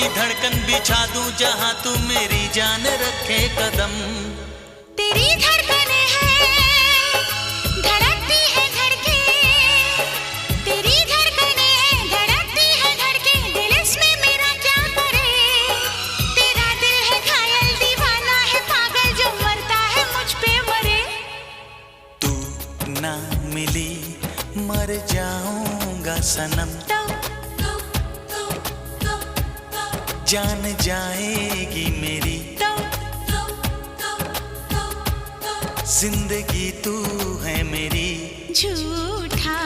अपनी धड़कन बिछा दूं जहां तू मेरी जान रखे कदम। तेरी धड़कनें हैं धड़कती है धड़के, तेरी धड़कनें धड़कती है धड़के, दिल इसमें मेरा क्या करे। तेरा दिल है घायल दीवाना है पागल जो मरता है मुझ पे मरे। तू ना मिली मर जाऊंगा सनम, जान जाएगी मेरी जिंदगी तू है मेरी। झूठा